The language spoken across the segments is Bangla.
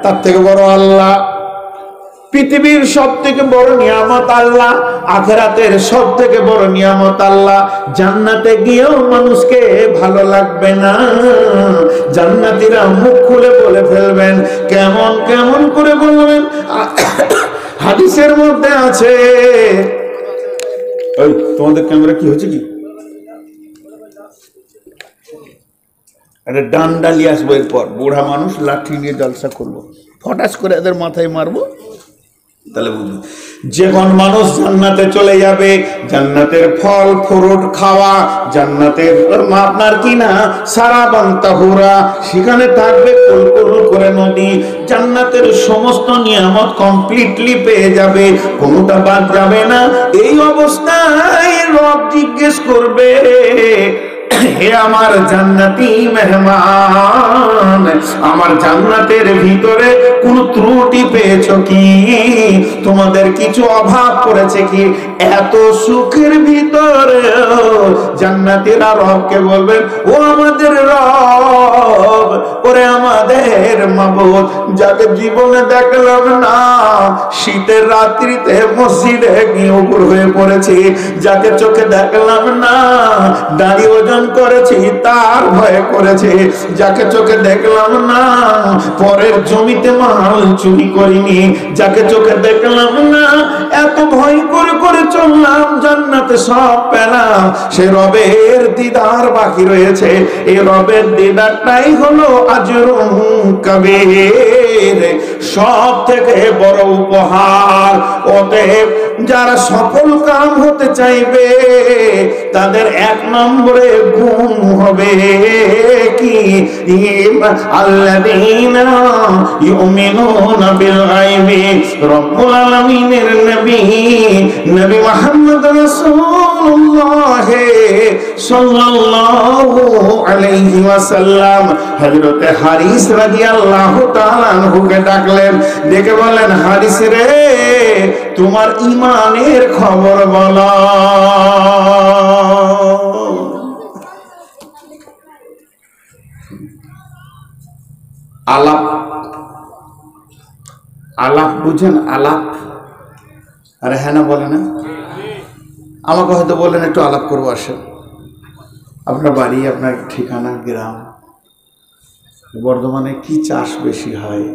তার থেকে বড় আল্লাহ। পৃথিবীর সব থেকে বড় নিয়ামত আল্লাহ, আখিরাতের সব থেকে বড় নিয়ামত আল্লাহ। জান্নাতে গিয়েও মানুষকে ভালো লাগবে না, জান্নাতীরা মুখ খুলে বলে ফেলবেন। কেমন কেমন করে বলবেন? হাদিসের মধ্যে আছে, ওই তোমাদের ক্যামেরা কি হচ্ছে কি, একটা ডান্ডা নিয়ে আসবো, এরপর বুড়া মানুষ লাঠি নিয়ে জলসা করবো, ফটাস করে এদের মাথায় মারবো, তাহলে বুঝবে। যখন মানুষ জান্নাতে চলে যাবে, জান্নাতের ফল ফ্রুট খাওয়া, জান্নাতের আপনার কিনা সারাবান তাহুরা, সেখানে থাকবে কুলকুল করে নদী, জান্নাতের সমস্ত নিয়ামত কমপ্লিটলি পেয়ে যাবে, কোনোটা বাদ যাবে না। এই অবস্থায় রব জিজ্ঞেস করবে, হে আমার জান্নাতি মেহমান, আমার জান্নাতের ভিতরে কোন ত্রুটি পেয়েছো কি? তোমাদের কিছু অভাব পড়েছে কি? এত সুখের ভিতরে জান্নাতীরা রবকে বলবেন, ও আমাদের রব, ওরে আমাদের মাবুদ, যাকে জীবনে দেখলাম না, শীতের রাত্রিতে মসজিদে গিয়ে উপর হয়ে পড়েছি, যাকে চোখে দেখলাম না, দাড়ি ওজন করেছি তার ভয়ে করেছে, যাকে চোখে দেখলাম না, পরের জমিতে মাল চুরি করিনি, যাকে চোখে দেখলাম না, এত ভয় করে করে চললাম, জান্নাতে সব পেলাম, সে রবের দিদার বাকি রয়েছে। এই রবের দিদারটাই হলো আজরুন কবীর, সব থেকে বড় উপহার। অতএব যারা সফল কাম হতে চাইবে, তাদের এক নম্বরে গুণ হবে কি? আল্লাযীনা ইউমিনুনা বিল গায়বি। রব্বুল আলামিনের নবী মুহাম্মদ রাসূলুল্লাহ সাল্লাল্লাহু আলাইহি ওয়াসাল্লাম হযরতে হারিস রাদিয়াল্লাহু তাআলা আনহুকে ডাকলেন, ডেকে বলেন, হারিস রে, তোমার ঈমানের খবর বলো। আলাপ, আলাপ বুঝেন? আলাপ, আরে হ্যাঁ না বলে না? আমাকে হয়তো বললেন একটু আলাপ করবো, আসেন। আপনার বাড়ি, আপনার ঠিকানা, গ্রাম, বর্ধমানে কি চাষ বেশি হয়?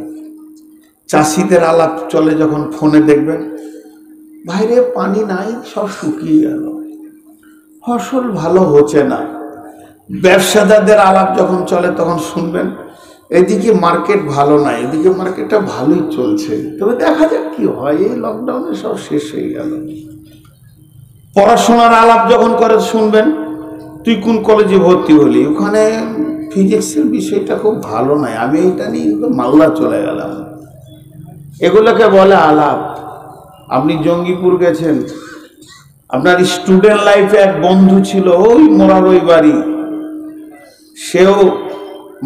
চাষিদের আলাপ চলে যখন ফোনে, দেখবেন বাইরে পানি নাই, সব শুকিয়ে গেল, ফসল ভালো হচ্ছে না। ব্যবসাদারদের আলাপ যখন চলে তখন শুনবেন, এদিকে মার্কেট ভালো নাই, এদিকে মার্কেটটা ভালোই চলছে, তবে দেখা যাক কি হয়, এই লকডাউনে সব শেষ হয়ে গেল। পড়াশোনার আলাপ যখন করে শুনবেন, তুই কোন কলেজে ভর্তি হলি, ওখানে ফিজিক্সের বিষয়টা খুব ভালো নাই, আমি এটা নিয়ে মালদা চলে গেলাম। এগুলোকে বলে আলাপ। আপনি জঙ্গিপুর গেছেন, আপনার স্টুডেন্ট লাইফে এক বন্ধু ছিল, ওই মোরার ওই বাড়ি, সেও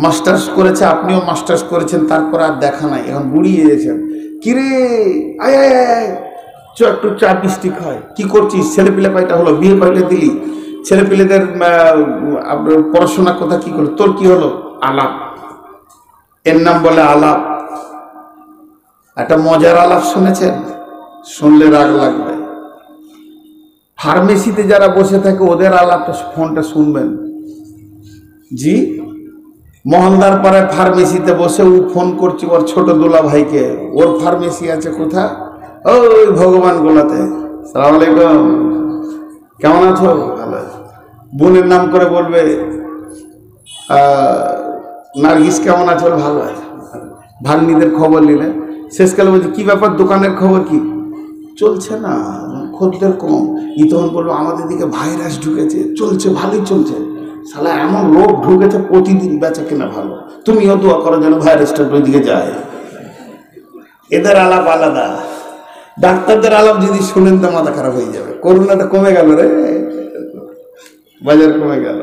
মাস্টার্স করেছে, আপনিও মাস্টার্স করেছেন, তারপর আর দেখা নাই, এখন বুড়িয়ে গেছেন। কিরে আয় আয় আয়, চ একটু চা মিষ্টি খায়, কি করছিস? ছেলে পিলে কয়টা হলো, বিয়ে কয়টা দিলি, ছেলে পিলেদের পড়াশোনার কথা কি করলো, তোর কি হলো? আলাপ, এর নাম বলে আলাপ। একটা মজার আলাপ শুনেছেন? শুনলে রাগ লাগবে। ফার্মেসিতে যারা বসে থাকে ওদের আলাপটা, ফোনটা শুনবেন। জি, মোহনদার পাড়ায় ফার্মেসিতে বসে ও ফোন করছি ওর ছোট দুলা ভাইকে, ওর ফার্মেসি আছে কোথা? ওই ভগবান গোলাতে। সালাম আলাইকুম, কেমন আছো? ভালো। বোনের নাম করে বলবে, নার্গিস কেমন আছো? ভালো আছে। ভাগ্নিদের খবর নিলে শেষকালে বলছি, কি ব্যাপার, দোকানের খবর কি? চলছে না, খদ্দের কম। ই তখন বলবো, আমাদের দিকে ভাইরাস ঢুকেছে, চলছে, ভালোই চলছে, শালা এমন লোক ঢুকেছে, প্রতিদিন বেচা কেনা ভালো, তুমিও দোয়া করো যেন ভাইরাসটা ওই দিকে যায়। এদের আলাপ আলাদা। ডাক্তারদের আলাপ যদি শুনেন তো মাথা খারাপ হয়ে যাবে। করোনাটা কমে গেল রে, বাজার কমে গেল।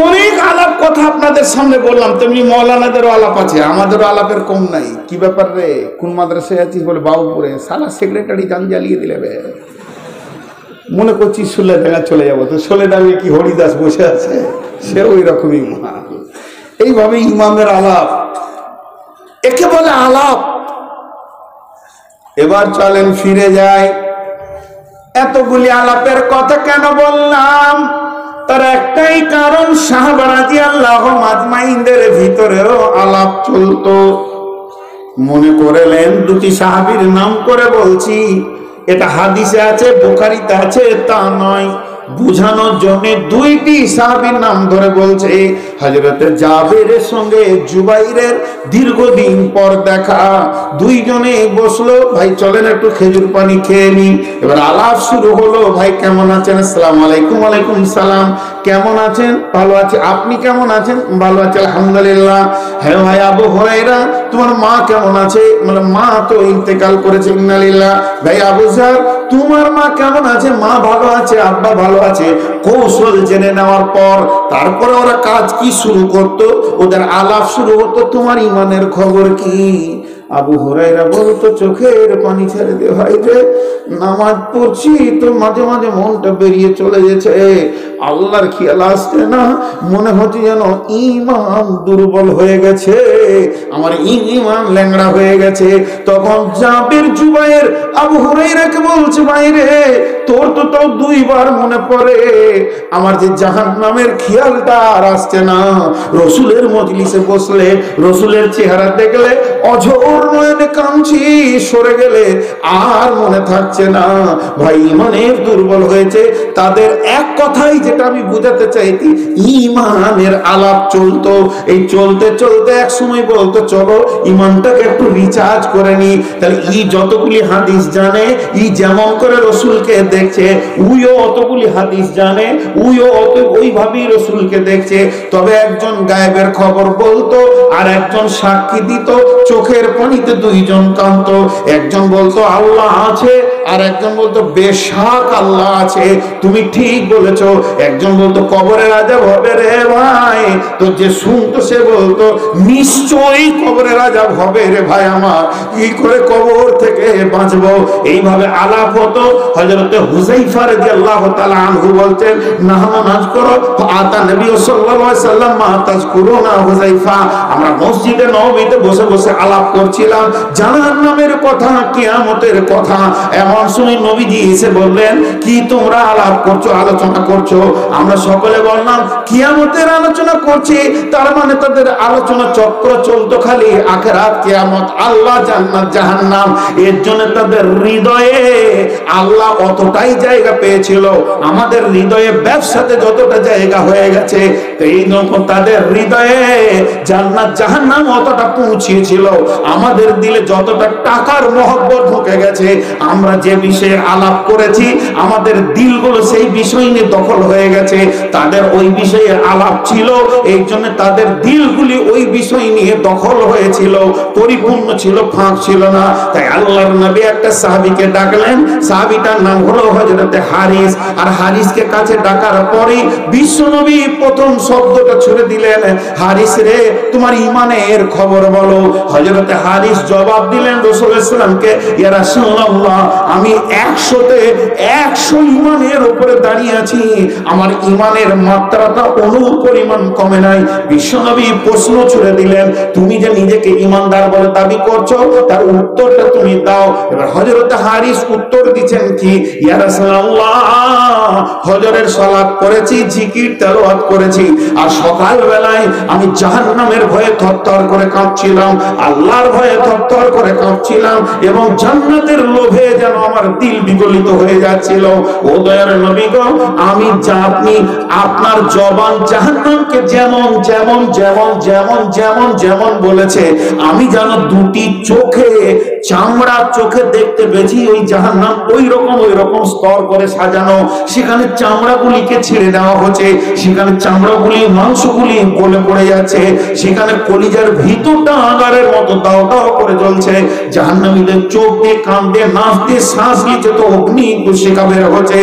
অনেক আলাপ কথা আপনাদের সামনে বললাম, তেমনি মৌলানাদেরও আলাপ আছে, আমাদেরও আলাপের কম নাই। কি ব্যাপার রে, কোন মাদ্রাসায় আছিস? বলে বাবুপুরে। সালা সেক্রেটারি গান জ্বালিয়ে দিলে বে, মনে করছি সোলেডাঙ্গা চলে যাবো, তো সোলেডাঙ্গে কি হরিদাস বসে আছে, সে ওই রকমই। এইভাবে ইমামের আলাপ। একে বলে আলাপ। এবার চলেন ফিরে যাই। এতগুলি আলাপের কথা কেন বললাম? তার একটাই কারণ, সাহাবা রাদিয়াল্লাহু আজমাইনদের ভিতরেও আলাপ চলতো। মনে করলেন দুটি সাহাবীর নাম করে বলছি, এটা হাদিসে আছে, বুখারীতে আছে তা নয়, বুঝানোর জন্য দুইটি সাহাবীর নাম ধরে বলছে। হযরতে জাবেরের সঙ্গে জুবাইরের দীর্ঘদিন পর দেখা, দুইজনে বসলো, ভাই চলেন একটু খেজুর পানি খেয়ে নি। এবার আলাপ শুরু হলো, ভাই কেমন আছেন? আসসালামু আলাইকুম। ওয়ালাইকুম সালাম। কেমন আছেন? ভালো আছি। আপনি কেমন আছেন? ভালো আছি আলহামদুলিল্লাহ। হ্যাঁ ভাই আবু হুরায়রা, তোমার মা কেমন আছে? মানে মা তো ইন্তেকাল করেছে, ইন্না লিল্লাহ। ভাই আবু যার, তোমার মা কেমন আছে? মা ভালো আছে, আব্বা ভালো আছে। কৌশল জেনে নেওয়ার পর তারপরে ওরা কাজ কি শুরু করতো, ওদের আলাপ শুরু হতো, তোমার ইমানের খবর কি? আবু হুরায়রা বলতো, চোখের পানি ছেড়ে দে ভাই রে, নামাজ পড়ছি তো মাঝে মাঝে মনটা বেরিয়ে চলে গেছে, আল্লাহর খেয়াল আসছে না, মনে হচ্ছে যেন ঈমান দুর্বল হয়ে গেছে, আমার ঈমান ল্যাংড়া হয়ে গেছে। তখন জাবের জুবাইর আবু হুরায়রাকে বলছে, ভাই রে তোর তো তাও দুইবার মনে পড়ে, আমার যে জাহান্নামের খেয়ালটা আর আসছে না। রসুলের মজলিসে বসলে, রসুলের চেহারা দেখলে অঝোর নয়নে কাঁদছি, সরে গেলে আর মনে থাকছে না। ভাই ইমানের দুর্বল হয়েছে তাদের। এক কথাই যেটা আমি বুঝাতে চাইছি, ইমানের আলাপ চলতো। এই চলতে চলতে এক সময় বলতো, চলো ইমানটাকে একটু রিচার্জ করে নি। তাহলে ই যতগুলি হাদিস জানে, ই যেমন করে রসুলকে দেখছে, উইও অতগুলি হাদিস জানে, উইও অত ওইভাবেই রসুলকে দেখছে। তবে একজন গায়েবের খবর বলতো, আর একজন সাক্ষী দিত, চোখের পানিতে দুইজন কাঁদতো। একজন বলতো আল্লাহ আছে, আর একজন বলতো বেশক আল্লাহ আছে, তুমি ঠিক বলেছো। একজন বলতো কবরের আযাব হবে রে ভাই, তো যে শুনতো সে বলতো নিশ্চয়ই কবরের আযাব হবে রে ভাই আমার, কি করে কবর থেকে বাঁচবো। এইভাবে আলাপ হতো। হযরতে হুযায়ফা রাদিয়াল্লাহু তাআলা আনহু বলতেন, নামাজ করো, আতা নবী সাল্লাল্লাহু আলাইহি সাল্লাম মা তাযকুরুনা হুযায়ফা, আমরা মসজিদে নববীতে বসে বসে আলাপ করছিলাম জাহান্নামের কথা, কিয়ামতের কথা। এমন শুনে নবীজি এসে বললেন, কি তোমরা আলাপ করছো, আলোচনা করছো? আমরা সকলে বললাম কিয়ামতের আলোচনা করছি। তার মানে তাদের আলোচনা চক্র চলতো খালি আখিরাত, কিয়ামত, আল্লাহ, জান্নাত, জাহান্নাম। এর জন্য তাদের হৃদয়ে আল্লাহ অতটাই জায়গা পেয়েছিল, আমাদের হৃদয়ে ব্যবসাতে যতটা জায়গা হয়ে গেছে, এই তাদের হৃদয়ে জান্নাত জাহান্নাম অতটা পৌঁছিয়েছিল। আমাদের দিলে যতটা টাকার মহব্বত ঢুকে গেছে, আমরা যে বিষয়ে আলাপ করেছি, আমাদের দিলগুলো সেই বিষয় নিয়ে দখল হয়ে গেছে। তাদের ওই বিষয়ে আলাপ ছিল, এই জন্য তাদের দিলগুলি ওই বিষয় নিয়ে দখল হয়েছিল, পরিপূর্ণ ছিল, ফাঁক ছিল না। তাই আল্লাহর নবী একটা সাহাবীকে ডাকলেন, সাহাবীটার নাম হলো হযরতে হারিস। আর হারিসকে কাছে ডাকার পরেই বিশ্ব নবী প্রথম শব্দটা ছুড়ে দিলেন, হারিস রে তোমার ইমানের খবর বলো। হযরতে হারিস জবাব দিলেন রাসূলুল্লাহ সাল্লাল্লাহু আলাইহি ওয়াসাল্লামকে, ইয়া রাসূলুল্লাহ আমি 100তে 100 ইমানের উপরে দাঁড়িয়ে আছি, আমার ইমানের মাত্রাটা অনুর পরিমাণ কমে নাই। বিশ্বনবী প্রশ্ন ছুড়ে দিলেন, তুমি যে নিজেকে ইমানদার বলে দাবি করছো, তার উত্তরটা তুমি দাও। এবার হযরত হারিস উত্তর দিচ্ছেন কি, ইয়া রাসূলুল্লাহ ফজরের সালাত করেছি, জিকির তেলাওয়াত করেছি, আর সকাল বেলায় আমি জাহান্নামের ভয়ে থরথর করে কাঁপছিলাম, আল্লাহর ভয়ে থরথর করে কাঁপছিলাম, এবং জান্নাতের লোভে যেন আমার দিল বিগলিত হয়ে যাচ্ছিল। ও দয়ার নবী গো, আমি যা আপনি আপনার জবান জাহান্নামকে যেমন যেমন যেমন যেমন যেমন যেমন বলেছে, আমি যেন দুটি চোখে, চামড়া চোখে দেখতে পেয়েছি ওই জাহান্নাম ওই রকম স্তর করে সাজানো। সেখানে চামড়াগুলিকে ছেড়ে দেওয়া হচ্ছে, সেখানে চামড়াগুলি, মাংসগুলি গলে পড়ে যাচ্ছে, সেখানে কলিজার ভিতরটা আগারের মতো দাও দাও করে জ্বলছে। জাহান্নামীদের চোখ দিয়ে, কান দিয়ে, নাক দিয়ে শ্বাস নিচ্ছে তো অগ্নি শিখা বের হচ্ছে,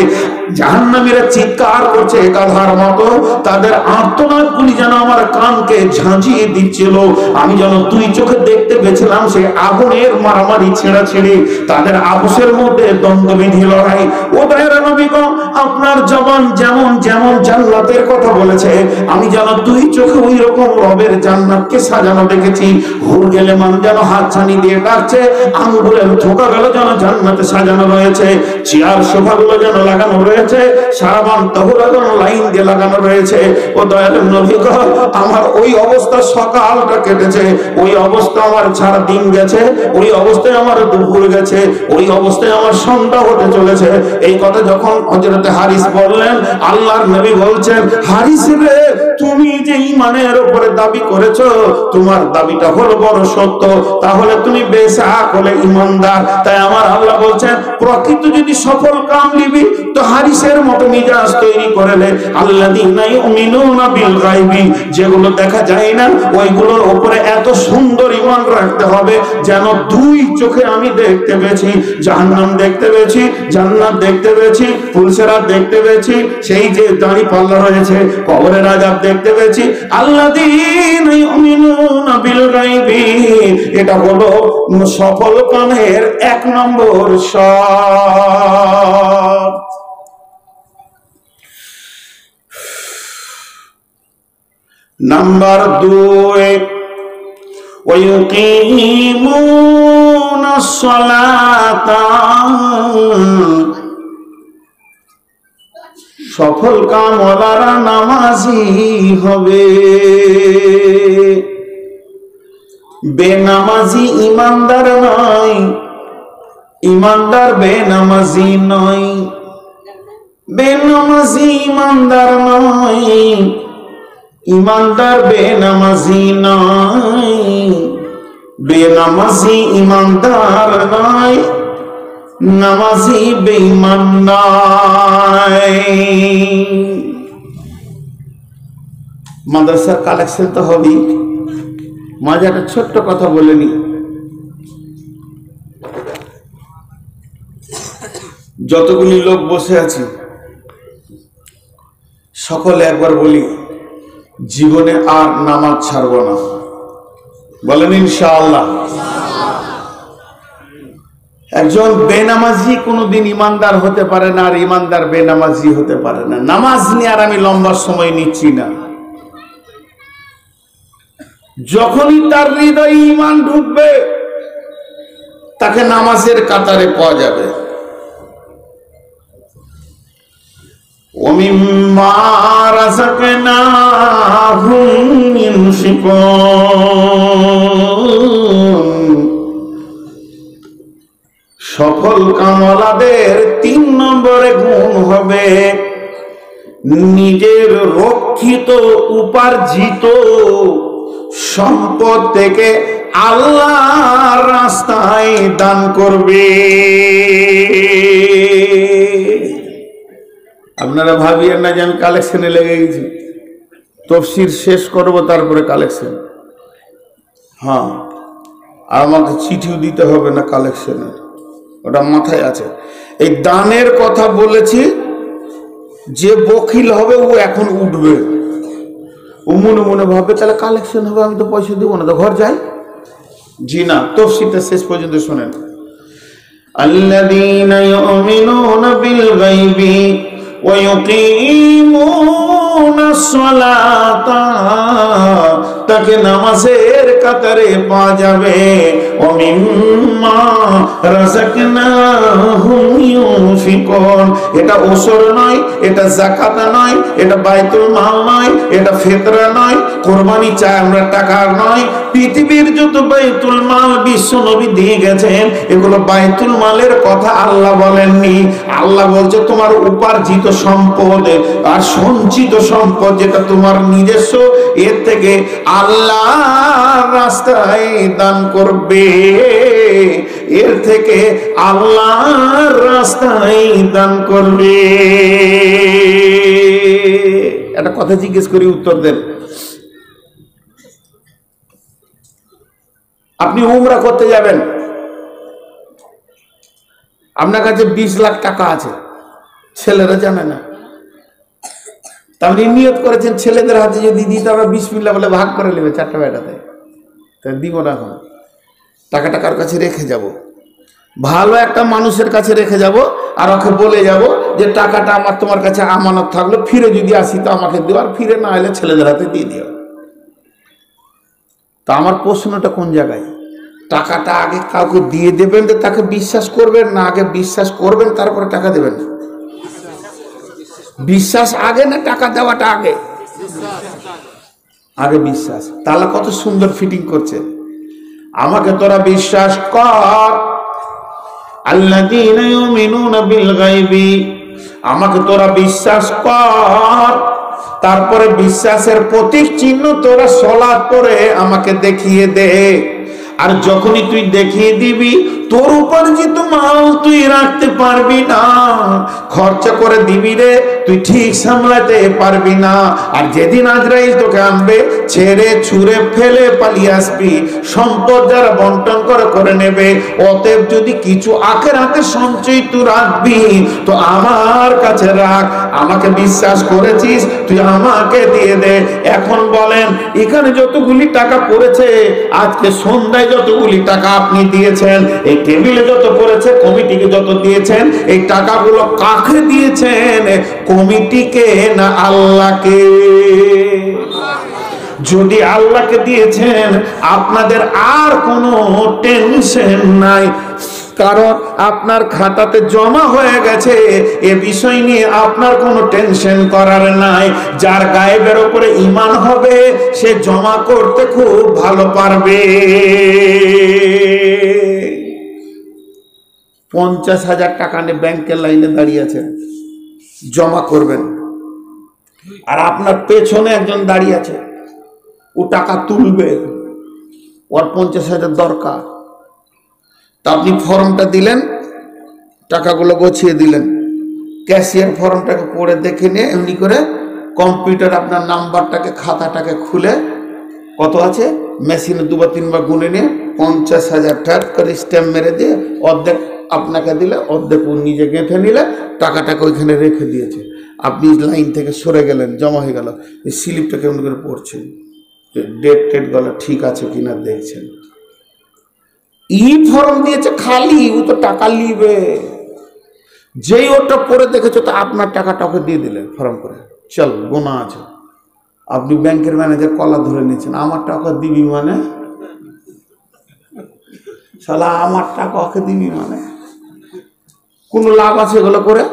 জাহান্নামীরা চিৎকার করছে গাধার মতো, তাদের আর্তনাদ গুলি যেন আমার কানকে ঝাঁঝিয়ে দিচ্ছিল। আমি যেন দুই চোখে দেখতে পেয়েছিলাম সেই আগুনের মারামারি ছেড়াছেড়ি, তাদের আপসের মধ্যে দ্বন্দ্ববিধি লড়াই। ও দয়ার নবী গো, আপনার জবান যেমন যেমন জান্নাতের কথা বলেছে, আমি যেন দুই চোখে ওই রকম রবের জান্নাতকে সাজানো দেখেছি। হুর গেলে মান যেন হাতছানি দিয়ে ডাকছে, আঙ্গুলের থোকা গুলো যেন জান্নাতে সাজানো রয়েছে, চেয়ার সোফা গুলো যেন লাগানো রয়েছে, সারাবান তহুরা যেন লাইন দিয়ে লাগানো রয়েছে। ও দয়ালু নবী গো, আমার ওই অবস্থা সকালটা কেটেছে, ওই অবস্থা আমার সারা দিন গেছে, ওই অবস্থায় আমার দুপুর গেছে, ওই অবস্থায় আমার সন্ধ্যা হতে চলেছে। এই কথা যখন হযরত হারিস বললেন, আল্লাহর নবী বলছেন, হারিস রে, তুমি যে ঈমানের উপরে দাবি করেছো, তোমার দাবিটা হলো বড় সত্য, তাহলে তুমি বেশাক হলে ঈমানদার। তাই আমার আল্লাহ বলছেন, প্রকৃত যদি সফল কাম নিবি তো হারিসের মতো মিজাজ তৈরি করেলে, আল্লাযীনা ইউমিনুনা বিল গায়বি, যেগুলো দেখা যায় না ওইগুলোর উপরে এত সুন্দর ঈমান রাখতে হবে যেন দুই চোখে আমি দেখতে পেয়েছি, জাহান্নাম দেখতে পেয়েছি, জান্নাত দেখতে পেয়েছি, ফুলসেরাত দেখতে পেয়েছি, সেই যে দাড়ি পাল্লা রয়েছে, কবরের আযাব দেখতে পেয়েছি। আল্লাযীনা ইউমিনুনা বিল গায়বি, এটা হলো সফল কামের এক নম্বর শর্ত। নাম্বার 2, ওয়ায়ুকিমুনাস সালাতা, সফল কামওয়ালারা নামাজি হবে। বেনামাজি ইমানদার নয়, ইমানদার বেনামাজি নয়, বেনামাজি ইমানদার নয়, ইমানদার বেনামাজি নয়, বেনামাজি ইমানদার নয়, নামাজি বেঈমান নয়। মাদ্রাসার কালেকশন তো হবেই। মাঝে একটা ছোট্ট কথা বলে নি, যতগুলি লোক বসে আছি সকলে একবার বলি, জীবনে আর নামাজ ছাড়ব না, বলেন ইনশাআল্লাহ। একজন বেনামাজি কোনোদিন ইমানদার হতে পারে না, আর ইমানদার বেনামাজি হতে পারে না। নামাজ নিয়ে আর আমি লম্বা সময় নিচ্ছি না। যখনই তার হৃদয়ে ঈমান ঢুকবে তাকে নামাজের কাতারে পাওয়া যাবে। ওমিম্মা রাযাকনাহুম ইউনফিকুন, সফল কামওয়ালাদের 3 নম্বরে গুণ হবে নিজের রক্ষিত উপার্জিত সম্পদ থেকে আল্লাহর রাস্তায় দান করবে। আপনারা ভাবিয়েন না যে আমি কালেকশনে লেগে গেছি, তফসির শেষ করব তারপরে কালেকশন। হ্যাঁ, আর আমাকে চিঠিও দিতে হবে না কালেকশনের, ওটা মাথায় আছে। এই দানের কথা বলেছি, যে বখিল হবে ও এখন উঠবে, ও মনে মনে ভাববে তাহলে কালেকশন হবে, আমি তো পয়সা দেবো না, তো ঘর যাই। জি না, তফসিরটা শেষ পর্যন্ত শোনেন। আল্লাযীনা ইউমিনুনা বিল গায়বি ওয়া ইউকিমুনাস সালাতা, তাকে নামাজের কাতারে পাওয়া যাবে। ওয়া মিম্মা রাযাকনাহুম ইউনফিকুন, এটা ওসর নয়, এটা যাকাত নয়, এটা বাইতুল মাল নয়, এটা ফিতরা নয়, কুরবানি চাই আমরা টাকার নয়। পৃথিবীর যত বাইতুল মাল বিশ্ব নবী দিয়ে গেছেন, এগুলো বাইতুল মালের কথা আল্লাহ বলেননি। আল্লাহ বলছে তোমার উপার্জিত সম্পদ আর সঞ্চিত সম্পদ, যেটা তোমার নিজস্ব, এর থেকে আল্লাহর রাস্তায় দান করবে, এর থেকে আল্লাহর রাস্তায় দান করবে। একটা কথা জিজ্ঞেস করি, উত্তর দেন। আপনি উমরা করতে যাবেন, আপনার কাছে 20 লাখ টাকা আছে, ছেলেরা জানে না, আপনি নিয়ত করেছেন ছেলেদের হাতে যদি দিই তো আমরা বিসমিল্লাহ বলে ভাগ করে নেবে 4টা বেটাতে, তাই দিব না। এখন টাকাটা কার কাছে রেখে যাব, ভালো একটা মানুষের কাছে রেখে যাব, আর ওকে বলে যাব যে টাকাটা আমার তোমার কাছে আমানত থাকলো, ফিরে যদি আসি তো আমাকে দিও, আর ফিরে না এলে ছেলেদের হাতে দিয়ে দিও। তো আমার প্রশ্নটা কোন জায়গায়, টাকাটা আগে কাউকে দিয়ে দেবেন তো তাকে বিশ্বাস করবেন, না আগে বিশ্বাস করবেন তারপরে টাকা দেবেন? বিশ্বাস আগে না টাকা দেওয়াটা আগে? আগে বিশ্বাস। তাহলে কত সুন্দর ফিটিং করছে, আমাকে তোরা বিশ্বাস কর, আল্লাযীনা ইউমিনুনা বিল গায়বি, আমাকে তোরা বিশ্বাস কর, তারপরে বিশ্বাসের প্রতীক চিহ্ন তোরা সালাত পড়ে আমাকে দেখিয়ে দে। আর যখনই তুই দেখিয়ে দিবি তোর উপার্জিত মাল তুই রাখতে পারবি না, খরচা করে দিবি রে, তুই ঠিক সামলাতে পারবি না। আর যেদিন আজরাইল তোকে আনবে ছেড়ে ছুঁড়ে ফেলে পালিয়ে আসবি, সম্পদ যারা বন্টন করে নেবে। অতএব যদি কিছু আখিরাতে সঞ্চয় তুই রাখবি তো আমার কাছে রাখ, আমাকে বিশ্বাস করেছিস তুই আমাকে দিয়ে দে। এখন বলেন এখানে যতগুলি টাকা পড়েছে, আজকে সন্ধ্যায় যতগুলি টাকা আপনি দিয়েছেন, এই টেবিলে যত পড়েছে, কমিটিকে যত দিয়েছেন, এই টাকাগুলো কাকে দিয়েছেন, কমিটিকে না আল্লাহকে? যদি আল্লাহকে দিয়েছেন আপনাদের আর কোনো টেনশন নাই, কারণ আপনার খাতাতে জমা হয়ে গেছে, এ বিষয় নিয়ে আপনার কোনো টেনশন করার নাই। যার গায়েবের উপরে ঈমান হবে সে জমা করতে খুব ভালো পারবে। 50,000 টাকা নিয়ে ব্যাংকের লাইনে দাঁড়িয়ে আছেন, জমা করবেন, আর আপনার পেছনে একজন দাঁড়িয়ে আছে, ও টাকা তুলবে, ওর 50,000 দরকার। তা আপনি ফর্মটা দিলেন, টাকাগুলো গুছিয়ে দিলেন, ক্যাশিয়ার ফর্মটাকে পড়ে দেখে নিয়ে এমনি করে কম্পিউটার আপনার নাম্বারটাকে খাতাটাকে খুলে কত আছে মেশিনে 2 বা 3 বার গুনে নিয়ে 50,000 টাকা করে স্ট্যাম্প মেরে দিয়ে অর্ধেক আপনাকে দিলে, অর্ধেক ও নিজে গেঁথে নিলে, টাকাটাকে ওইখানে রেখে দিয়েছে। আপনি লাইন থেকে সরে গেলেন, জমা হয়ে গেল, এই স্লিপটা কেমন করে পড়ছেন, ডেট গলা ঠিক আছে কিনা দেখছেন। ই ফর্ম দিয়েছে খালি, ও তো টাকা লিবে, যেই ওটা পড়ে দেখেছো তো আপনার টাকাটা ওকে দিয়ে দিলেন ফর্ম করে, চল গোনা আছে। আপনি ব্যাংকের ম্যানেজার কলা ধরে নিয়েছেন, আমার টাকা দিবি মানে, শালা আমার টাকা ওকে দিবি মানে, কোনো লাভ আছে এগুলো করে?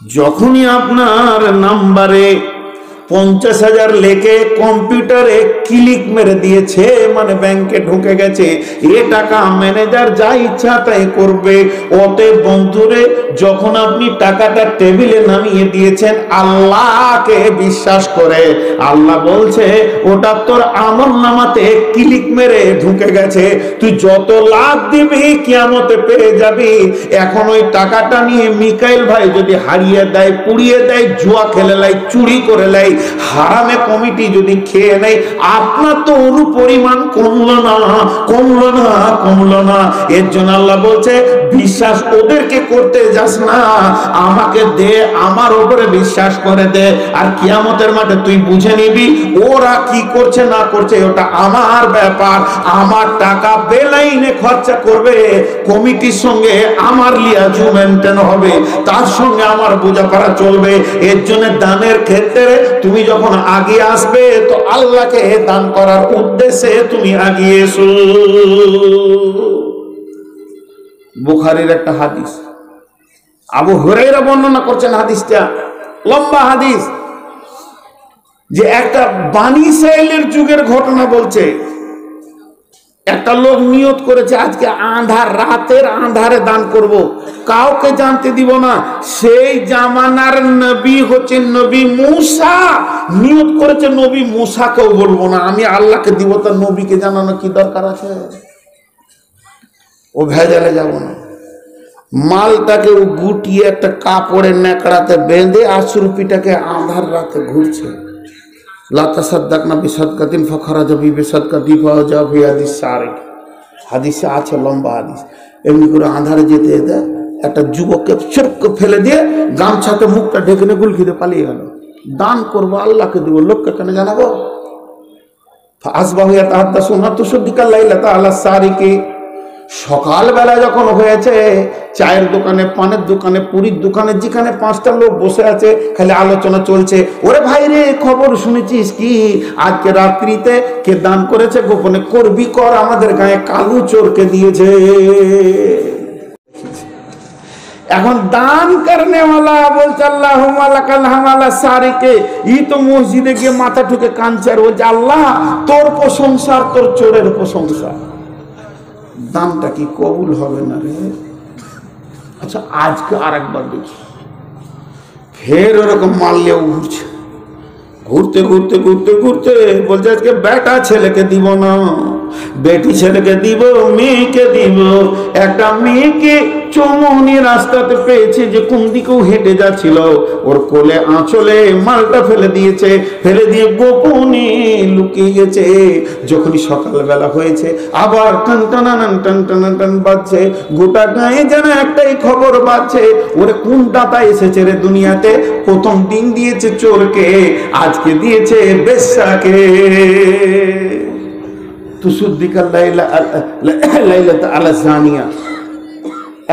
যখনই আপনার নাম্বারে 50,000 লেখে কম্পিউটারে ক্লিক মেরে দিয়েছে, মানে ব্যাংকে ঢুকে গেছে, এ টাকা ম্যানেজার যা ইচ্ছা তাই করবে। অতএব বন্ধুরে, যখন আপনি টাকাটা টেবিলে নামিয়ে দিয়েছেন আল্লাহকে বিশ্বাস করে, আল্লাহ বলছে ওটা তোর আমলনামাতে ক্লিক মেরে ঢুকে গেছে, তুই যত লাভ দিবি কিয়ামতে পেয়ে যাবি। এখন ওই টাকাটা নিয়ে মিকাইল ভাই যদি হারিয়ে দেয়, পুড়িয়ে দেয়, জুয়া খেলে লাই, চুরি করে লাই, হারামে কমিটি যদি খেয়ে নেয়, আপনার তো অনু পরিমাণ কমলো না। এর জন্য আল্লাহ বলছে বিশ্বাস ওদেরকে করতে যাস না, আমাকে দে, আমার উপরে বিশ্বাস করে দে, আর কিয়ামতের মাঠে তুই বুঝে নিবি ওরা কি করছে না করছে, ওটা আমার ব্যাপার। আমার টাকা বেলাইনে খরচা করবে, কমিটির সঙ্গে আমার লিয়াজু মেনটেন হবে, তার সঙ্গে আমার বোঝাপড়া চলবে। এর জন্য দানের ক্ষেত্রে তুমি যখন আগে আসবে তো আল্লাহকে দান করার উদ্দেশ্যে তুমি আগিয়ে এসো। বুখারীর একটা হাদিস, আবু হুরায়রা বর্ণনা করছেন হাদিসটা, লম্বা হাদিস, যে একটা বানী ইসরাইলের যুগের ঘটনা বলছে। একটা লোক নিয়ত করেছে আজকে রাতের আঁধারে দান করব, কাউকে জানতে দিব না। সেই জামানার নবী হচ্ছেন নবী মূসা, নিয়ত করেছে নবী মূসাকেও বলবো না, আমি আল্লাহকে দিব, তার নবীকে জানানো কি দরকার আছে? ও ভেজালে যাব না। মালটাকে ও গুটিয়ে একটা কাপড়ের ন্যাকড়াতে বেঁধে আশরুপিটাকে আঁধার রাতে ঘুরছে। হাদিসে আছে, লম্বা হাদিস, এমনি করে আঁধারে যেতে যেতে একটা যুবককে চুপকে ফেলে দিয়ে গামছাতে মুখটা ঢেকে নিয়ে গুলকিতে পালিয়ে গেল। দান করবো, আল্লাহকে দিব, লোককে কেন জানাবো? আসবাহু ইয়াতাহাদ্দাসুনা তুসাদ্দিকাল লাইলাতা আলা সারিকি। সকালবেলা যখন হয়েছে, চায়ের দোকানে, পানের দোকানে, পুরীর দোকানে, যেখানে 5টা লোক বসে আছে, খালি আলোচনা চলছে। ওরে ভাই রে, খবর শুনেছিস কি? আজকে রাত্রিতে কে দান করেছে? গোপনে করবি কর, আমাদের গায়ে কালু চোরকে দিয়েছে। এখন দান করনে वाला বলছে আল্লাহুম্মা লাকাল হামালা সারিকে, ই তো মসজিদে গিয়ে মাথা ঠুকে কাঁদছে আর বলছে আল্লাহ তোর প্রশংসা, তোর চোরের প্রশংসা। দানটা কি কবুল হবে না রে? আচ্ছা, আজকে আরেকবার দেখি, ফের ওরকম মারলেও ঘুরছে, ঘুরতে ঘুরতে ঘুরতে ঘুরতে বলছে আজকে বেটা ছেলেকে দিব না, বেটি ছেলেকে দিব, মেয়েকে দিব। একটা মেয়েকে চৌমুহনী রাস্তাতে পেয়েছে, যে কোন দিকেও হেঁটে যাচ্ছিল, ওর কোলে আঁচলে মালটা ফেলে দিয়েছে, ফেলে দিয়ে গোপনে লুকিয়ে গেছে। যখনই সকালবেলা হয়েছে, আবার টান টানান টান টানান টান বাজছে, গোটা গায়ে যেন একটাই খবর বাজছে, ওরে কোন দাতা এসেছে রে দুনিয়াতে? প্রথম দিন দিয়েছে চোরকে, আজকে দিয়েছে বেশ্যাকে। তুসাদ্দিকাল লাইলাতা আলা জানিয়া।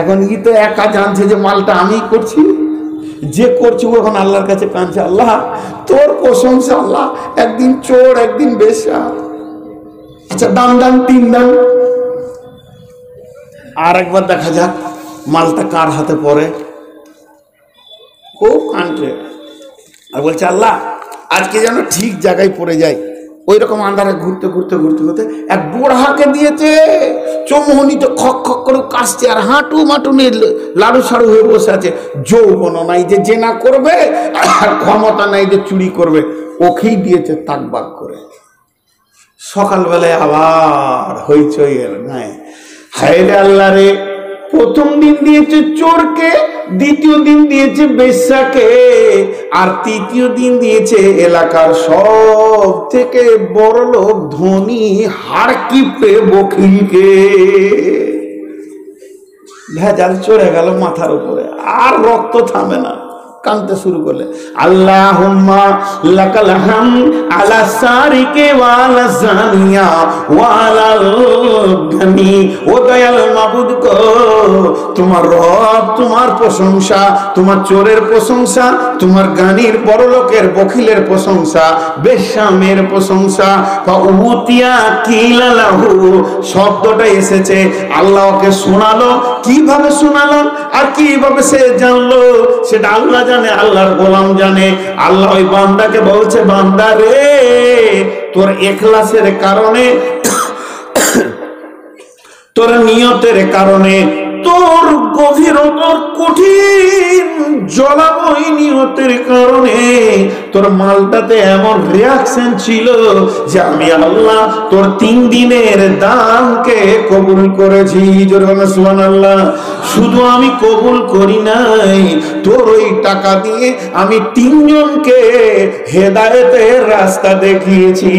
এখন ই তো একা জানছে যে মালটা আমি করছি, যে করছি ও এখন আল্লাহর কাছে কাঁদছে, আল্লাহ তোর প্রশংসা, আল্লাহ একদিন চোর একদিন বেশ্যা। আচ্ছা, দান দান 3 দান। আর একবার দেখা যাক মালটা কার হাতে পড়ে। খুব কাঁদছে আর বলছে আল্লাহ আজকে যেন ঠিক জায়গায় পড়ে যায়। ওই রকম আন্ধারে ঘুরতে ঘুরতে ঘুরতে ঘুরতে এক বুড়াকে দিয়েছে, চৌমুহনীতে খক খক করে কাশছে, আর হাঁটু মাটু নিয়ে লাড়ু সাড়ু হয়ে বসে আছে। যৌবন নাই যে জেনা করবে, আর ক্ষমতা নাই যে চুরি করবে, ওকেই দিয়েছে তাকবাক করে। সকালবেলায় আবার হইচই এর নাই, হায় রে আল্লাহ রে, প্রথম দিন দিয়েছে চোরকে, দ্বিতীয় দিন দিয়েছে বেশ্যাকে, আর তৃতীয় দিন দিয়েছে এলাকার সব থেকে বড় লোক ধনী হাড়কিপে বকিলকে। ভেজাল চড়ে গেল মাথার উপরে, আর রক্ত থামে না, কাঁদতে শুরু করলে আল্লাহুম্মা লাকাল হামদ আলা সারিকে ওয়ালা জানিয়া ওয়ালাল গানি। ও দয়াল মাবুদ গো, তোমার রব, তোমার প্রশংসা, তোমার চোরের প্রশংসা, তোমার গানির বড়লোকের বখিলের প্রশংসা, বেশ্যামের প্রশংসা। ফাউতিয়া কিলা লাহু শব্দটা এসেছে, আল্লাহকে শোনালো। কিভাবে শোনালো আর কিভাবে সে জানলো সেটা আল্লাহ জানে, আল্লাহর গোলাম জানে। আল্লাহ ওই বান্দাকে বলছে, বান্দা রে, তোর ইখলাসের কারণে, তোর নিয়তের কারণে, তোর গভীরতার কঠিন জলাময় নিয়তের কারণে তোর মালটাতে এমন রিয়াকশন ছিল যে আমি আল্লাহ তোর 3 দিনের দানকে কবুল করেছি। সুবহানাল্লাহ। শুধু আমি কবুল করি নাই, তোর ওই টাকা দিয়ে আমি 3 জনকে হেদায়েতের রাস্তা দেখিয়েছি।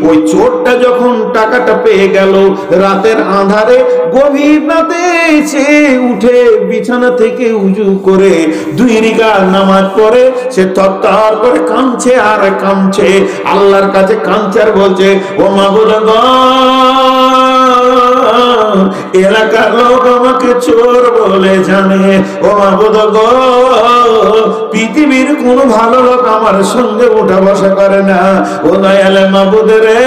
ওই চোরটা যখন টাকাটা পেয়ে গেল, রাতের আঁধারে গভীর রাতে সে উঠে বিছানা থেকে উজু করে 2 রাকাত নামাজ পড়ে সে তরতর করে কাঁদছে আর কাঁদছে, আল্লাহর কাছে কাঁদছে আর বলছে, ও মাবুদ গো, এলাকার লোক আমাকে চোর বলে জানে। ও মাবুদ গো, পৃথিবীর কোন ভালো লোক আমার সঙ্গে উঠা বসা করে না। ও দয়াল মাবুদ রে,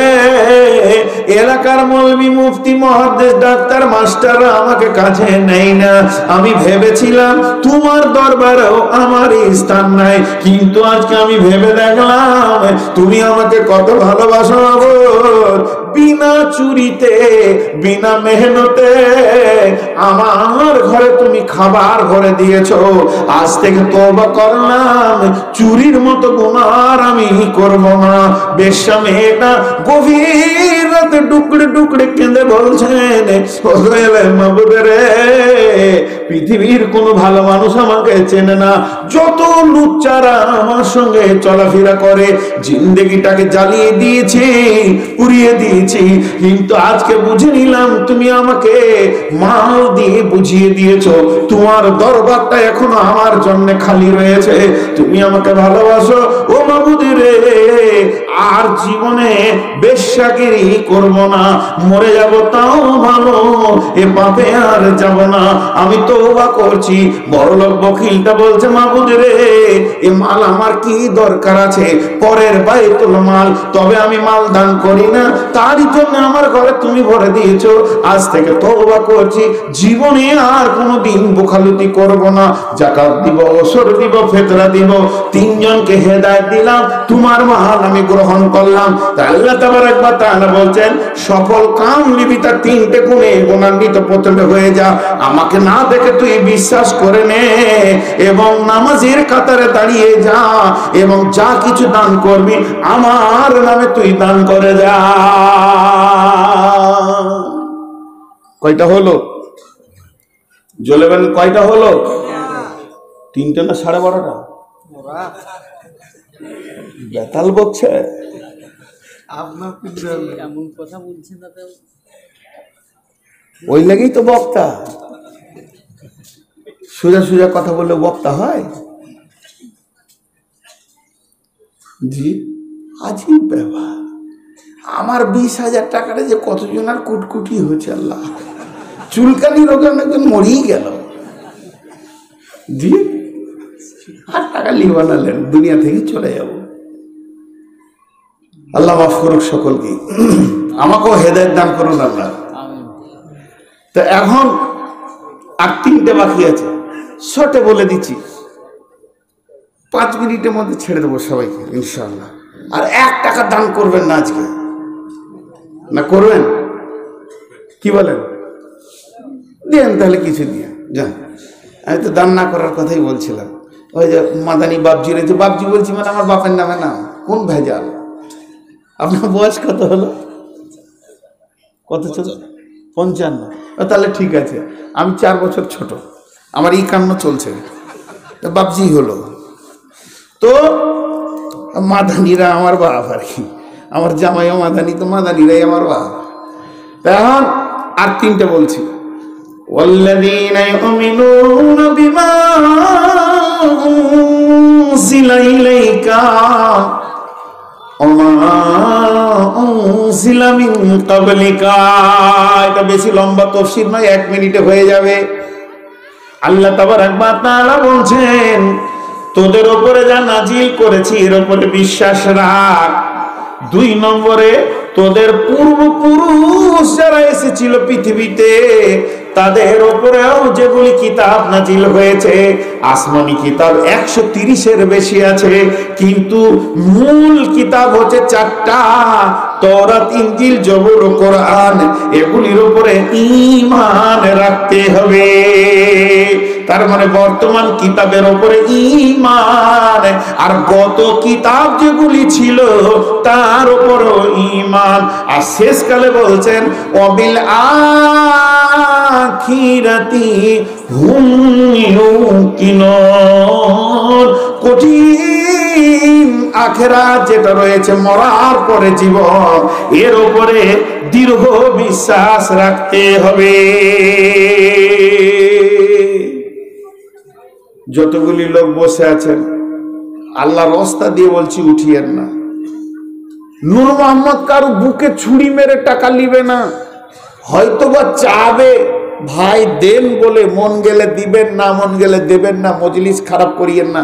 এলাকার মৌলবি, মুফতি, মুহাদ্দিস, ডাক্তার, মাস্টার আমাকে কাছে নেই না। আমি ভেবেছিলাম তোমার দরবারেও আমার স্থান নাই, কিন্তু আজকে আমি ভেবে দেখলাম তুমি আমাকে কত ভালোবাসো। বিনা চুরিতে, বিনা মেহনতে আমার ঘরে তুমি খাবার ভরে দিয়েছো। আজ থেকে তওবা করলাম, চুরির মতো গুনাহ আমি করব না। বেশ্যা মেয়েটা গভীর রাতে ডুকরে ডুকরে কেঁদে বলছেন, ও মাবুদ রে, পৃথিবীর কোনো ভালো মানুষ আমাকে চেনে না। যত লুচ্চারা আমার সঙ্গে চলাফেরা করে জিন্দেগিটাকে জ্বালিয়ে দিয়েছি, পুড়িয়ে দিয়েছি, কিন্তু আজকে বুঝে নিলাম তুমি আমাকে মাল দিয়ে বুঝিয়ে দিয়েছো। তোমার দরবারটা এখনো আমার জন্য খালি রয়েছে। তুমি আমাকে ভালোবাসো ও মাবুদ রে, আর জীবনে বেশ্যাগিরি করব না, মরে যাব তাও ভালো, এ পাপে আর যাব না। আমি তওবা করছি। বড়লোক বখিলটা বলছে মাবুদ রে, এ মাল আমার কি দরকার আছে, পরের বাইতুল মাল, তবে আমি মাল দান করি না, তারই জন্য আমার ঘরে তুমি ভরে দিয়েছো। আজ থেকে তওবা করছি, জীবনে আর কোনোদিন বোখালুতি করব না। যাকাত দিব, ওসর দিব, ফিতরা দিব, তিনজনকে হেদায়েত দিলাম, তোমার মাল আমি গ্রহণ করলাম। তাই আল্লাহ তাবারক ওয়া তাআলা বলছেন, সফল কাম নিবি তার তিনটে গুণে গুণান্বিত প্রথমে হয়ে যা। আমাকে না দেখে তুই বিশ্বাস করে নে, এবং নামাজের কাতারে দাঁড়িয়ে যা, এবং যা কিছু দান করবি আমার নামে তুই দান করে যা। কয়টা হলো? জ্বলেবেন, কয়টা হলো? তিনটে না 12:30টা? বেতাল বকছে এমন কথা বলছেন না, ওই লাগেই তো বক্তা। সোজা সোজা কথা বললে বক্তা হয়? জি, আজীব ব্যাপার। আমার 20,000 টাকাটা যে কতজন আর কুটকুটি হয়েছে, আল্লাহ, চুলকানি রোগে একজন মরেই গেল। জি, আর টাকা লিবা নালেন, দুনিয়া থেকে চলে যাব। আল্লাহ মাফ করুক সকলকে, আমাকেও হেদায়েত দান করুন আল্লাহ। তো এখন আর 3টে বাকি আছে, শর্টে বলে দিচ্ছি, 5 মিনিটের মধ্যে ছেড়ে দেবো সবাইকে ইনশাআল্লাহ। আর 1 টাকা দান করবেন না আজকে, না করবেন? কি বলেন? দেন তাহলে কিছু দিয়ে যান। আমি তো দান না করার কথাই বলছিলাম। ওই যে মাদানী বাপজি রয়েছে, বাপজি বলছি মানে আমার বাপের নামে না, কোন ভেজাল? আপনার বয়স কত হলো? কত চলছে? 55। তাহলে ঠিক আছে, আমি 4 বছর ছোট, আমার 51 চলছে, তো বাপজি হলো। তো মাদানীরা আমার বাপ আর কি, আমার জামাইও মাদানী, তো মাদানীরাই আমার বাপ। এখন আর 3টে বলছি। ওয়াল্লাযীনা ইউমিনুনা বিমা উনজিলা ইলাইকা ওয়া মা উনজিলা মিন ক্বাবলিকা। এটা বেশি লম্বা তাফসীর নয়, 1 মিনিটে হয়ে যাবে। আল্লাহ তাবারক ওয়া তাআলা বলছেন, তোদের উপরে যা নাজিল করেছি এর উপরে বিশ্বাস রাখ। 2 নম্বরে, তোদের পূর্বপুরুষ যারা এসেছিল পৃথিবীতে তাদের উপরেও যেগুলি কিতাব নাজিল হয়েছে, আসমানি কিতাব 130-এর বেশি আছে, কিন্তু মূল কিতাব হচ্ছে 4টা, তওরাত, ইনজিল, জবুর, কোরআন। এগুলির উপরে ঈমান রাখতে হবে। তার মানে বর্তমান কিতাবের উপরে ঈমান, আর গত কিতাব যেগুলি ছিল তার উপরও ঈমান। আর শেষকালে বলছেন, ওয়াবিল আখিরাতি হুম ইউকিনুন। কঠিন আখিরাত যেটা রয়েছে, মরার পরে জীবন, এর উপরে দৃঢ় বিশ্বাস রাখতে হবে। যতগুলি লোক বসে আছেন, আল্লাহর রাস্তা দিয়ে বলছি, উঠিয়েন না। নূর মোহাম্মদ কারো বুকে ছুরি মেরে টাকা নিবে না, হয়তোবা চাবে ভাই দেন বলে, মন গেলে দিবেন, না মন গেলে দেবেন না, মজলিস খারাপ করিয়েন না।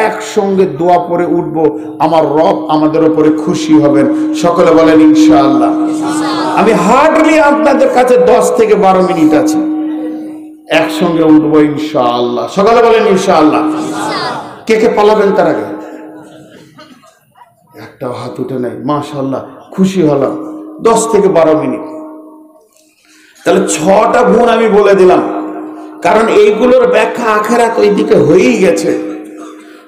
একসঙ্গে দোয়া পড়ে উঠবো, আমার রব আমাদের উপরে খুশি হবেন। সকলে বলেন ইনশাআল্লাহ। আমি হার্ডলি আপনাদের কাছে 10 থেকে 12 মিনিট আছে, একসঙ্গে উঠবো ইনশাআল্লাহ। সকালে বলেন ইনশাআল্লাহ। কে কে পালাবেন তার আগে? একটাও হাত উঠে নাই, মাশাআল্লাহ, খুশি হলাম। 10 থেকে 12 মিনিট। তাহলে 6টা গুণ আমি বলে দিলাম, কারণ এইগুলোর ব্যাখ্যা আখিরাত ওই দিকে হয়েই গেছে।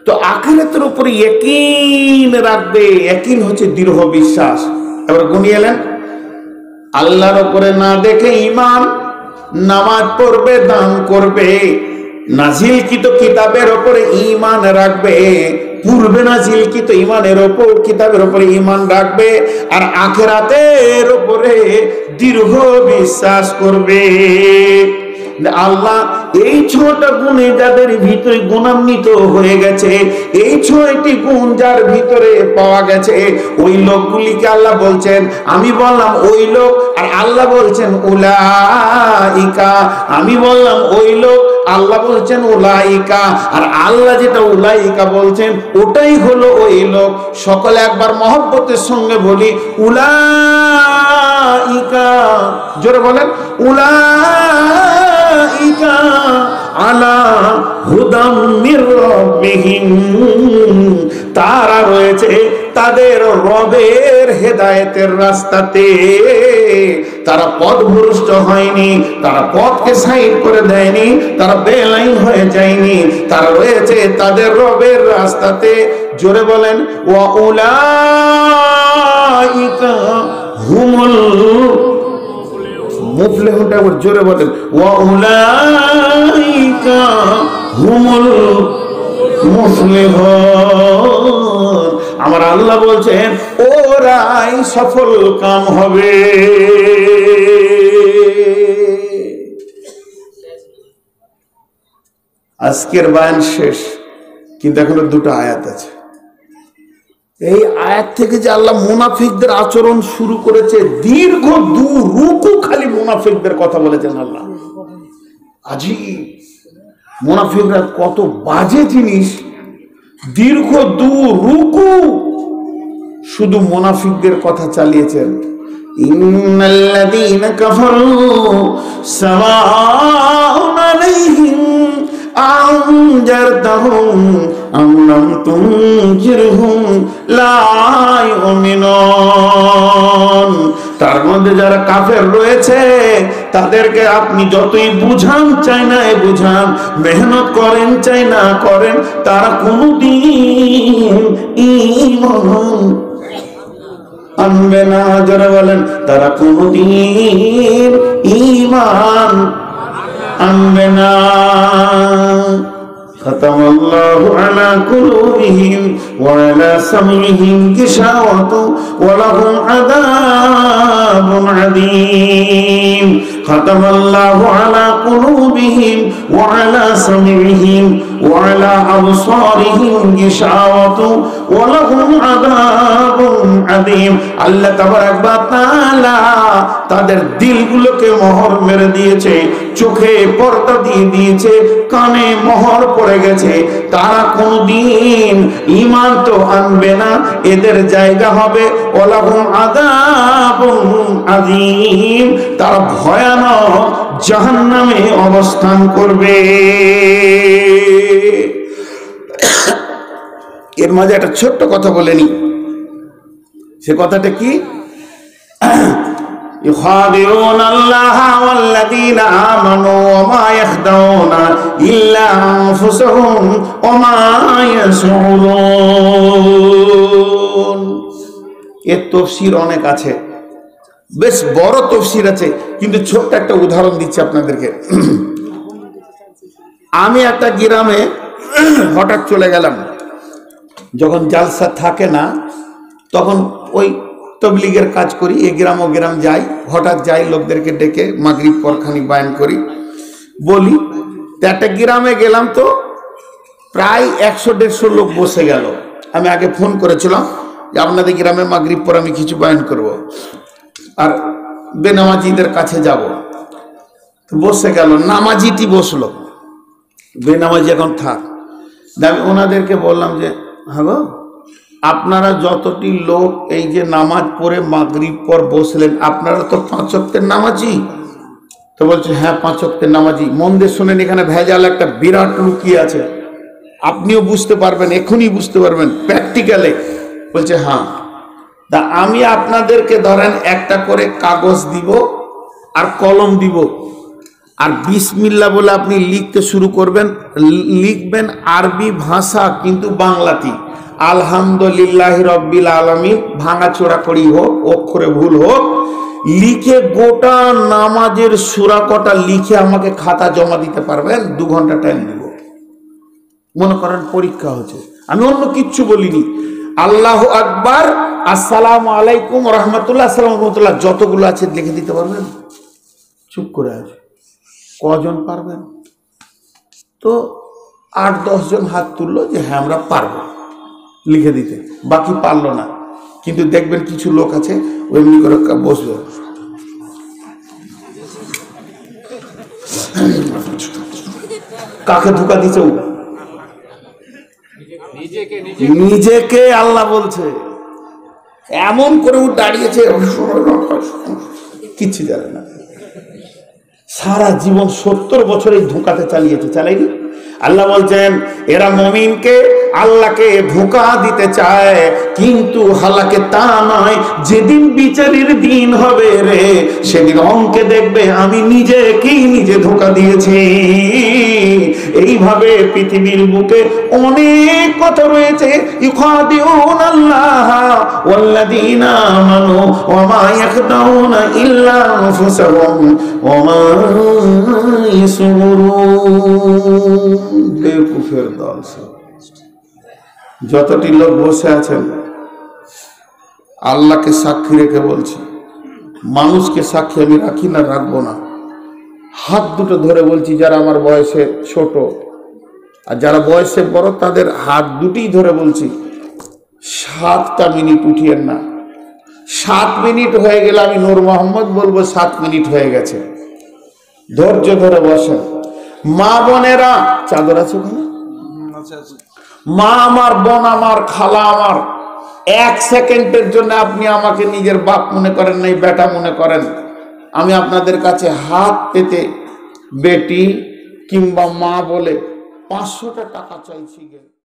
তো আখিরাতের উপরে ইয়াকিন রাখবে। ইয়াকিন হচ্ছে দৃঢ় বিশ্বাস। এবার গুনিয়ে এলেন, আল্লাহর উপরে না দেখে ঈমান, নামাজ পড়বে, দান করবে, নাজিলকৃত কিতাবের উপরে ঈমান রাখবে, পূর্বে নাজিলকৃত ঈমানের উপর কিতাবের উপরে ঈমান রাখবে, আর আখিরাতের উপরে দৃঢ় বিশ্বাস করবে। আল্লাহ এই 6টা গুণে যাদের ভিতরে গুণান্বিত হয়ে গেছে, এই 6টি গুণ যার ভিতরে পাওয়া গেছে, ওই লোকগুলিকে আল্লাহ বলছেন, আমি বললাম ওই লোক, আর আল্লাহ বলছেন উলাইকা। আমি বললাম ওই লোক, আল্লাহ বলছেন উলাইকা, আর আল্লাহ যেটা উলাইকা বলছেন ওটাই হলো ওই লোক। সকলে একবার মহব্বতের সঙ্গে বলি উলাইকা, জোরে বলেন উলাইকা আলা হুদাম মির রাব্বিহিম। তারা রয়েছে তাদের রবের হেদায়েতের রাস্তাতে, তারা পথভ্রষ্ট হয়নি, তারা পথকে সাইড করে দেয়নি, তারা বেলাইন হয়ে যায়নি, তারা রয়েছে তাদের রবের রাস্তাতে। জোরে বলেন ওয়া উলাইকা হুমুল মুফলিহুনটা জোরে বলেন ওয়া উলাইকা হুমুল মুফলিহুন। আমার আল্লাহ বলছেন ওরাই সফল কাম হবে। আজকের বয়ান শেষ, কিন্তু এখনো 2টা আয়াত আছে। এই আয়াত থেকে যে আল্লাহ মুনাফিকদের আচরণ শুরু করেছে, দীর্ঘ 2 রুকু খালি মুনাফিকদের কথা বলেছেন আল্লাহ। আজিব, মুনাফিকরা কত বাজে জিনিস, দীর্ঘ 2 রুকু শুধু মুনাফিকদের কথা চালিয়েছেন। ইন্নাল্লাযীনা কাফারু সাওয়াউন আলাইহিম আনজারতাহুম আম লাম তুনজিরহুম লা ইউমিনুন। তার মধ্যে যারা কাফের রয়েছে তাদেরকে আপনি যতই বুঝান চাই না বুঝান, মেহনত করেন চাই না করেন, তারা কোনদিন ঈমান আনবে না। যারা বলেন তারা কোনদিন ঈমান আনবে না। খতামাল্লাহু আলা কুলুবিহিম ওয়া আলা সামইহিম গিশাওয়াতু ওয়া লাহুম আযাবুন আযীম। খতামাল্লাহু আলা কুলুবিহিম ওয়া আলা সামইহিম ওয়া আলা আবসারিহিম গিশাওয়াতু ওয়া লাহুম আযাবুন আযীম। আল্লাহ তাবারাক ওয়া তাআলা তাদের দিলগুলোকে মোহর মেরে দিয়েছে, চোখে পর্দা দিয়ে দিয়েছে, কানে মোহর পড়ে গেছে, তারা কোনদিন ঈমান তো আনবে না। এদের জায়গা হবে ওয়ালাহুম আযাবুন আযীম, তারা ভয়ানক জাহান্নামে অবস্থান করবে। এর মাঝে একটা ছোট্ট কথা বলে নি, সে কথাটা কি? يخادعون الله والذين آمنوا وما يخدعون إلا أنفسهم وما يشعرون। এর তাফসীর অনেক আছে, বেশ বড় তাফসীর আছে, কিন্তু ছোট্ট একটা উদাহরণ দিচ্ছি আপনাদেরকে। আমি একটা গ্রামে হঠাৎ চলে গেলাম, যখন জালসা থাকে না তখন ওই তবলিগের কাজ করি, এ গ্রাম ও গ্রাম যাই, হঠাৎ যাই, লোকদেরকে ডেকে মাগরিব পরখানি বায়ান করি, বলি। একটা গ্রামে গেলাম তো প্রায় 100-150 লোক বসে গেল। আমি আগে ফোন করেছিলাম যে আপনাদের গ্রামে মাগরিব পর আমি কিছু বায়ান করব আর বেনামাজিদের কাছে যাব। তো বসে গেল, নামাজিটি বসলো, বেনামাজি এখন থাক। আমি ওনাদেরকে বললাম যে হ্যাঁ আপনারা যতটি লোক এই যে নামাজ পড়ে মাগরিব পর বসলেন, আপনারা তো 5 ওয়াক্তের নামাজি? তো বলছে হ্যাঁ 5 ওয়াক্তের নামাজি। মন দিয়ে শুনেন, এখানে ভেজাল একটা বিরাট লুকিয়ে আছে, আপনিও বুঝতে পারবেন, এখনই বুঝতে পারবেন প্র্যাকটিক্যালে। বলছে হ্যাঁ। তা আমি আপনাদেরকে ধরেন একটা করে কাগজ দিব আর কলম দিব, আর বিসমিল্লাহ বলে আপনি লিখতে শুরু করবেন। লিখবেন আরবি ভাষা কিন্তু বাংলাতে, আলহামদুলিল্লাহি রাব্বিল আলামিন, ভাঙাচোরা করি হোক, অক্ষরে ভুল হোক, লিখে গোটা নামাজের সূরা কটা লিখে আমাকে খাতা জমা দিতে পারবেন? 2 ঘন্টা টাইম দিব। মনে করেন পরীক্ষা হচ্ছে, আমি অন্য কিচ্ছু বলিনি, আল্লাহু আকবার, আসসালামু আলাইকুম রহমতুল্লাহ, আসসালামু রহমতুল্লাহ যতগুলো আছে লিখে দিতে পারবেন? চুপ করে আছে। কজন পারবেন? তো 8-10 জন হাত তুললো যে হ্যাঁ আমরা পারবো লিখে দিতে, বাকি পারলো না। কিন্তু দেখবেন কিছু লোক আছে এমনি করে বসবে, কাকে ধোকা দিচ্ছে? নিজেকে। আল্লাহ বলছে এমন করে ও দাঁড়িয়েছে, কিচ্ছু জানে না। সারা জীবন 70 বছর এই ধোঁকাতে চালাইনি। আল্লাহ বলছেন এরা মুমিনকে আল্লাহকে ধোঁকা দিতে চায়, কিন্তু হালাকে তা নয়। যেদিন বিচারের দিন হবে রে, সেদিন অঙ্কে দেখবে আমি নিজে ধোঁকা দিয়েছি। এইভাবে পৃথিবীর বুকে অনেক কথা রয়েছে। ইউখাদিউন আল্লাহ ওয়াল্লাযীনা আমানু ওয়া মা ইয়াখদাউনা ইল্লা আনফুসাহুম ওয়া মা ইয়াশউরুন। বেকুফের দল। যতটি লোক বসে আছেন, আল্লাহকে সাক্ষী রেখে বলছি, মানুষকে সাক্ষী আমি রাখি না, রাখবো না। হাত দুটো ধরে বলছি, যারা আমার বয়সে ছোট আর যারা বয়সে বড় তাদের হাত দুটিই ধরে বলছি, 7টা মিনিট উঠিয়েন না। 7 মিনিট হয়ে গেলে আমি নূর মোহাম্মদ বলবো 7 মিনিট হয়ে গেছে। ধৈর্য ধরে বসেন। মা বোনেরা, চাদর আছে ওখানে? মা আমার, বোন আমার, খালা আমার, 1 সেকেন্ডের জন্য আপনি আমাকে নিজের বাপ মনে করেন নাই, বেটা মনে করেন, আমি আপনাদের কাছে হাত পেতে বেটি কিংবা মা বলে 500টা টাকা চাইছি।